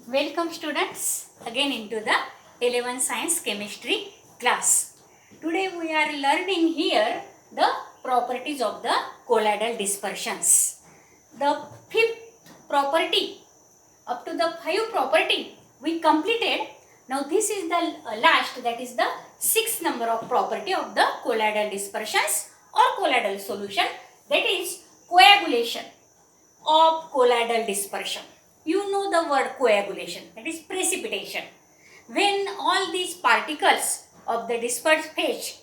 Welcome students again into the 11th Science Chemistry class. Today we are learning here the properties of the colloidal dispersions. The fifth property up to the 5 property we completed. Now this is the last, that is the sixth number of property of the colloidal dispersions or colloidal solution, that is coagulation of colloidal dispersion. You know the word coagulation, that is precipitation. When all these particles of the dispersed phase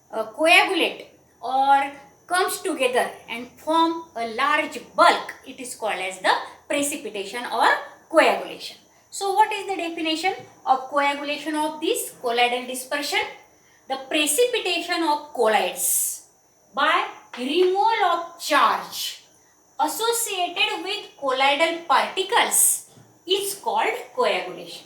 coagulate or comes together and form a large bulk, it is called as the precipitation or coagulation. So what is the definition of coagulation of this colloidal dispersion? The precipitation of colloids by removal of charge associated with colloidal particles is called coagulation.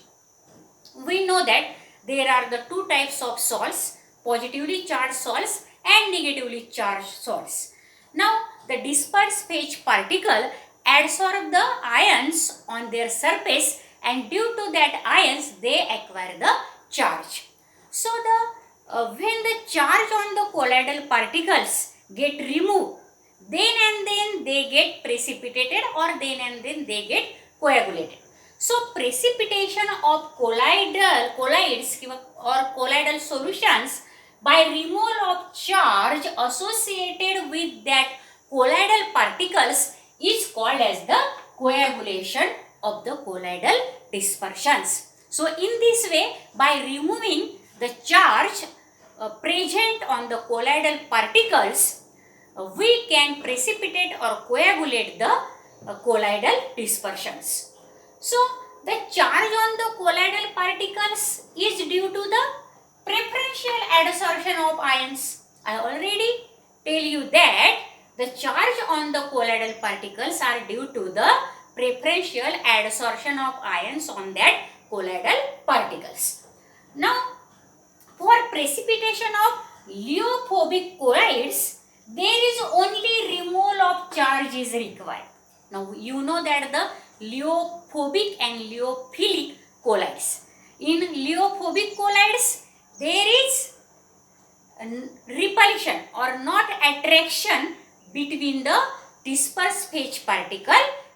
We know that there are the two types of salts, positively charged salts and negatively charged salts. Now the dispersed phase particle adsorb the ions on their surface, and due to that ions they acquire the charge. So when the charge on the colloidal particles get removed, then they get precipitated or then they get coagulated. So precipitation of colloids or colloidal solutions by removal of charge associated with that colloidal particles is called as the coagulation of the colloidal dispersions. So in this way, by removing the charge present on the colloidal particles, we can precipitate or coagulate the colloidal dispersions. So the charge on the colloidal particles is due to the preferential adsorption of ions. I already tell you that the charge on the colloidal particles are due to the preferential adsorption of ions on that colloidal particles. Now for precipitation of lithophobic colloids, there is only removal of charge is required. Now you know that the lithophobic and lithophilic colloids. In lithophobic colloids, there is repulsion or not attraction between the dispersed phase particle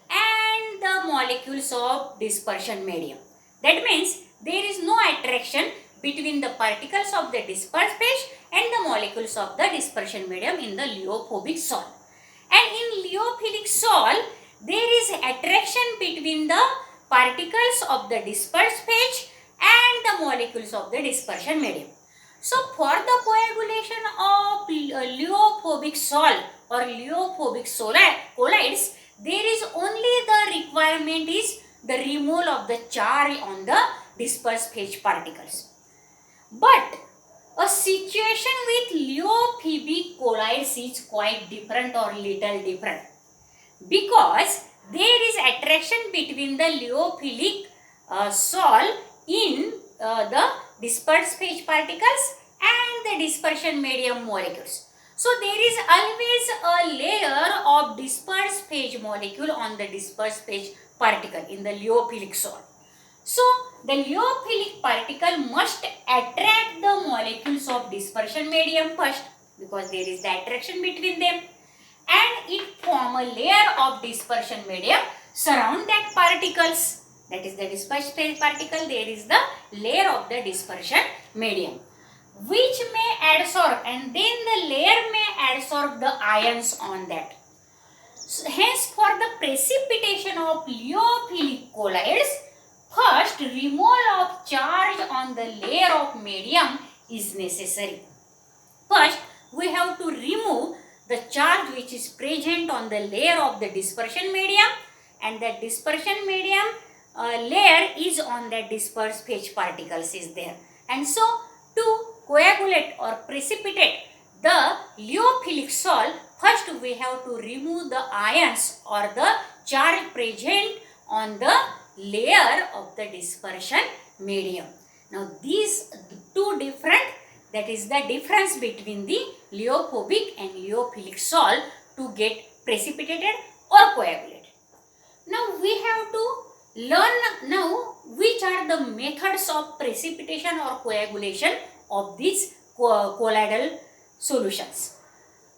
and the molecules of dispersion medium. That means there is no attraction between the particles of the dispersed phase and the molecules of the dispersion medium in the lithophobic salt. And in lithophilic salt, there is attraction between the particles of the dispersed phase and the molecules of the dispersion medium. So for the coagulation of lithophobic salt or lithophobic colloids, there is only the requirement is the removal of the charge on the dispersed phase particles. But a situation with lithophobic colloids is quite different or little different, because there is attraction between the lithophilic salt in the dispersed phase particles and the dispersion medium molecules. So there is always a layer of dispersed phase molecule on the dispersed phase particle in the lithophilic salt. So the lithophilic particle must attract the molecules of dispersion medium first, because there is the attraction between them, and it form a layer of dispersion medium surround that particles. That is the dispersed phase particle, there is the layer of the dispersion medium which may adsorb, and then the layer may adsorb the ions on that. So, hence for the precipitation of lithophobic colloids, first removal of charge on the layer of medium is necessary. First we have to remove the charge which is present on the layer of the dispersion medium, and that dispersion medium layer is on the dispersed phase particles is there. And so to coagulate or precipitate the lithophilic salt, first we have to remove the ions or the charge present on the layer of the dispersion medium. Now these two different, that is the difference between the lithophobic and lithophilic salt to get precipitated or coagulated. Now we have to learn now which are the methods of precipitation or coagulation of these colloidal solutions,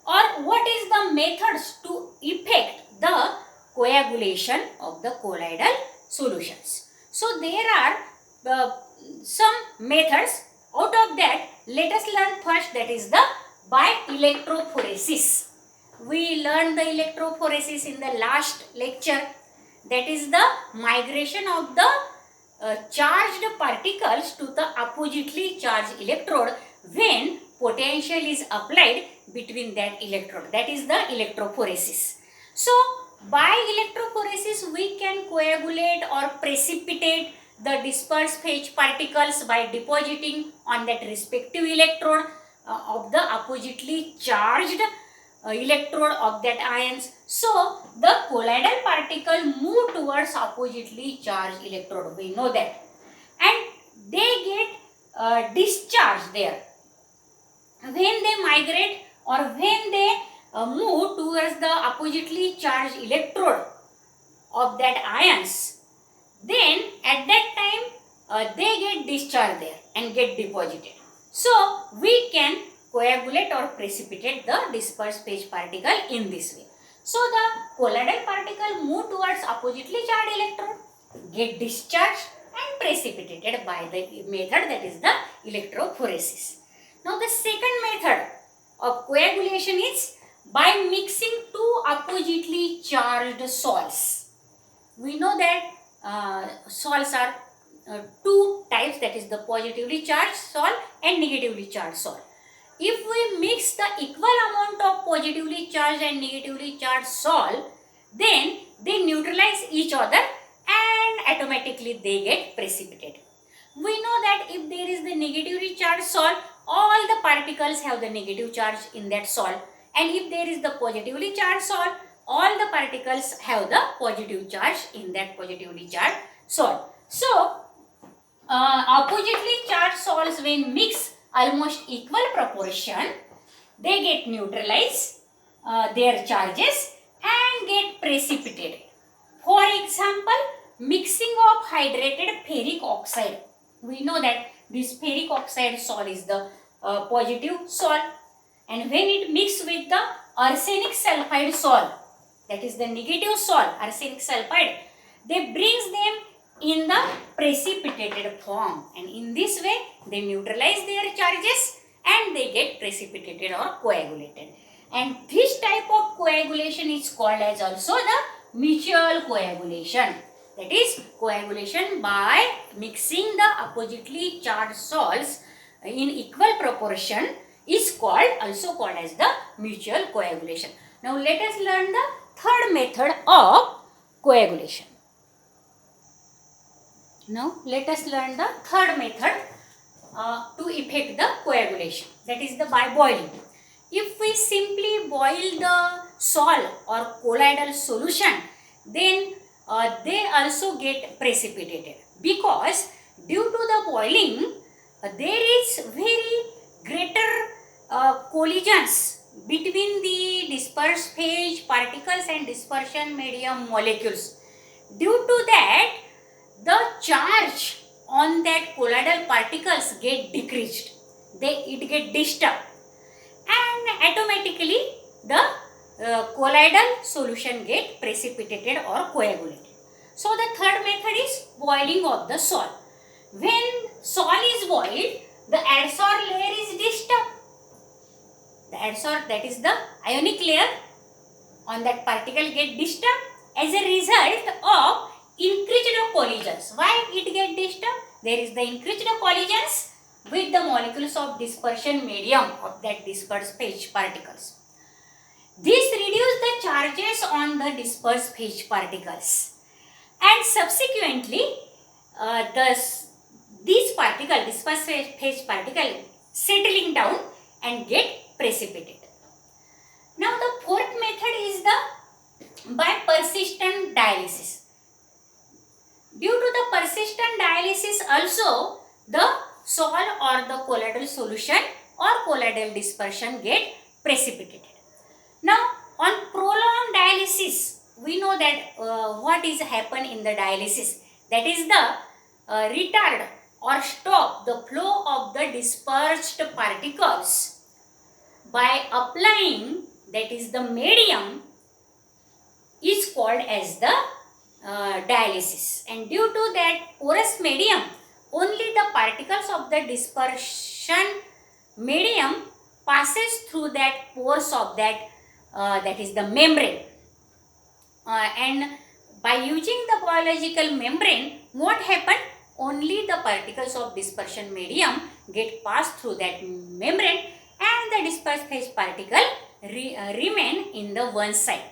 or what is the methods to effect the coagulation of the colloidal solutions. So there are some methods. Out of that, let us learn first, that is the by electrophoresis. We learned the electrophoresis in the last lecture. That is the migration of the charged particles to the oppositely charged electrode when potential is applied between that electrode. That is the electrophoresis. So by electrophoresis we can coagulate or precipitate the dispersed phase particles by depositing on that respective electrode of the oppositely charged electrode of that ions. So the colloidal particle move towards oppositely charged electrode, we know that, and they get discharged there. When they migrate or when they move towards the oppositely charged electrode of that ions, then at that time they get discharged there and get deposited. So we can coagulate or precipitate the dispersed phase particle in this way. So the colloidal particle move towards oppositely charged electrode, get discharged and precipitated by the method, that is the electrophoresis. Now the second method of coagulation is by mixing two oppositely charged salts. We know that salts are two types, that is the positively charged salt and negatively charged salt. If we mix the equal amount of positively charged and negatively charged salt, then they neutralize each other and automatically they get precipitated. We know that if there is the negatively charged salt, all the particles have the negative charge in that salt, and if there is the positively charged salt, all the particles have the positive charge in that positively charged salt. So oppositely charged salts, when mixed almost equal proportion, they get neutralized their charges and get precipitated. For example, mixing of hydrated ferric oxide. We know that this ferric oxide salt is the positive salt, and when it mixes with the arsenic sulfide salt, that is the negative salt, arsenic sulfide, they brings them in the precipitated form, and in this way they neutralize their charges and they get precipitated or coagulated. And this type of coagulation is called as also the mutual coagulation. That is coagulation by mixing the oppositely charged salts in equal proportion is also called as the mutual coagulation. Now let us learn the third method of coagulation. Now let us learn the third method to effect the coagulation, that is the by boiling. If we simply boil the salt or colloidal solution, then they also get precipitated, because due to the boiling there is very greater collisions between the dispersed phase particles and dispersion medium molecules. Due to that, the charge on that colloidal particles get decreased, it get disturbed, and automatically the colloidal solution get precipitated or coagulated. So the third method is boiling of the salt. When salt is boiled, the adsorb layer is disturbed. The adsorb, that is the ionic layer on that particle, get disturbed as a result of increased collisions. Why it get disturbed? There is the increased collisions with the molecules of dispersion medium of that dispersed phase particles. This reduces the charges on the dispersed phase particles, and subsequently these particles, dispersed phase particle, settling down and get precipitated. Now the fourth method is the by persistent dialysis. Due to the persistent dialysis also, the salt or the colloidal solution or colloidal dispersion get precipitated. Now on prolonged dialysis, we know that what is happen in the dialysis. that is the retard or stop the flow of the dispersed particles by applying, that is the medium, is called as the dialysis. And due to that porous medium, only the particles of the dispersion medium passes through that pores of that is the membrane. And by using the biological membrane, what happened? Only the particles of dispersion medium get passed through that membrane, and the dispersed phase particle remain in the one side.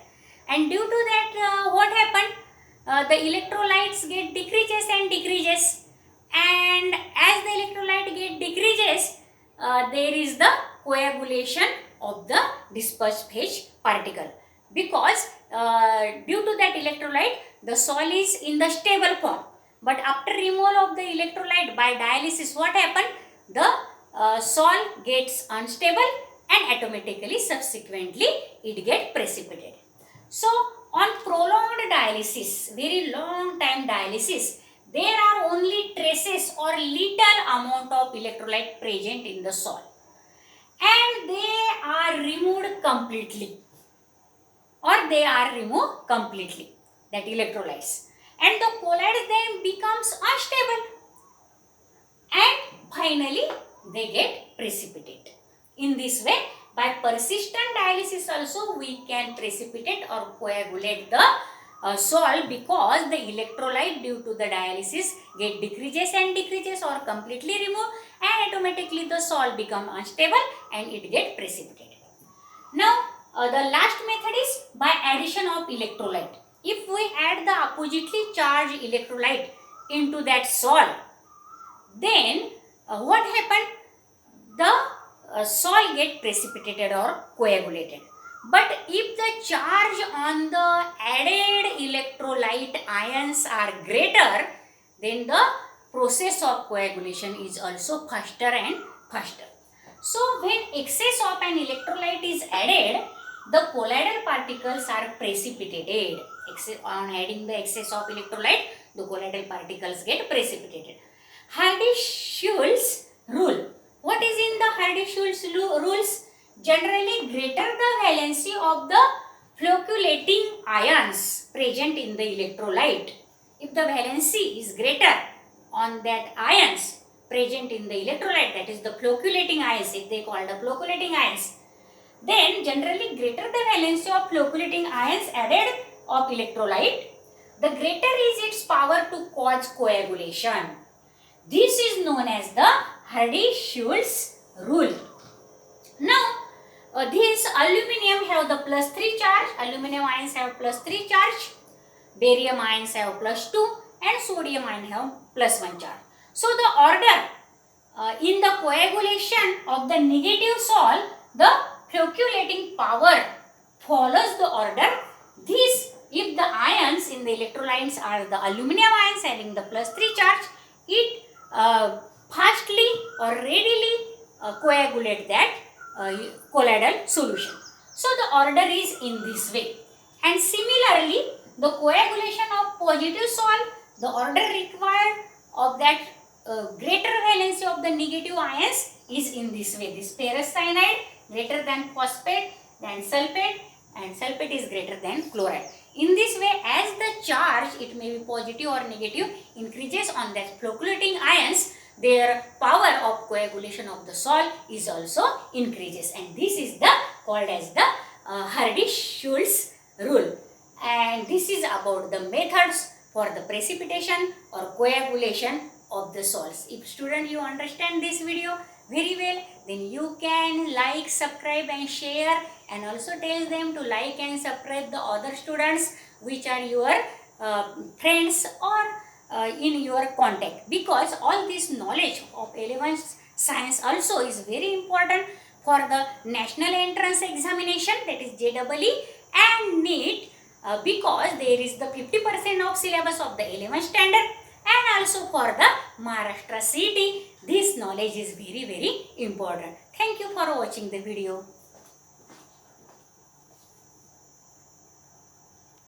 And due to that, what happened? The electrolytes get decreases and decreases, and as the electrolyte get decreases, there is the coagulation of the dispersed phase particle, because due to that electrolyte, the soil is in the stable form. But after removal of the electrolyte by dialysis, what happened? The soil gets unstable and automatically subsequently it gets precipitated. So on prolonged dialysis, very long time dialysis, there are only traces or little amount of electrolyte present in the soil, and they are removed completely, that electrolytes, and the colloids then becomes unstable, and finally they get precipitate. In this way, by persistent dialysis also we can precipitate or coagulate the soil, because the electrolyte due to the dialysis get decreases and decreases or completely removed, and automatically the soil become unstable and it get precipitated. Now the last method is by addition of electrolyte. If we add the oppositely charged electrolyte into that soil, then what happened? The soil get precipitated or coagulated. But if the charge on the added electrolyte ions are greater, then the process of coagulation is also faster and faster. So when excess of an electrolyte is added, the colloidal particles are precipitated. On adding the excess of electrolyte, the colloidal particles get precipitated. Hardy-Schulze rule. What is in the Hardy-Schulze rules? Generally, greater the valency of the flocculating ions present in the electrolyte. If the valency is greater on that ions present in the electrolyte, that is the flocculating ions, if they call the flocculating ions, then generally greater the valency of flocculating ions added of electrolyte, the greater is its power to cause coagulation. This is known as the Hardy-Schulze rule. Now, this aluminum have the +3 charge, aluminum ions have +3 charge, barium ions have +2, and sodium ion have +1 charge. So, the order in the coagulation of the negative sol, the flocculating power follows the order. This, if the ions in the electrolytes are the aluminum ions having the +3 charge, it fastly or readily coagulate that colloidal solution. So the order is in this way. And similarly, the coagulation of positive sol, the order required of that greater valency of the negative ions is in this way. This ferrous cyanide greater than phosphate, then sulfate, and sulfate is greater than chloride. In this way, as the charge, it may be positive or negative, increases on that flocculating ions, their power of coagulation of the sol is also increases, and this is the called as the Hardy-Schulze rule. And this is about the methods for the precipitation or coagulation of the sols. If student you understand this video very well, then you can like, subscribe and share, and also tell them to like and subscribe the other students which are your friends or in your contact, because all this knowledge of 11th science also is very important for the national entrance examination, that is JEE and NEET, because there is the 50% of syllabus of the 11th standard, and also for the Maharashtra CET, this knowledge is very important. Thank you for watching the video.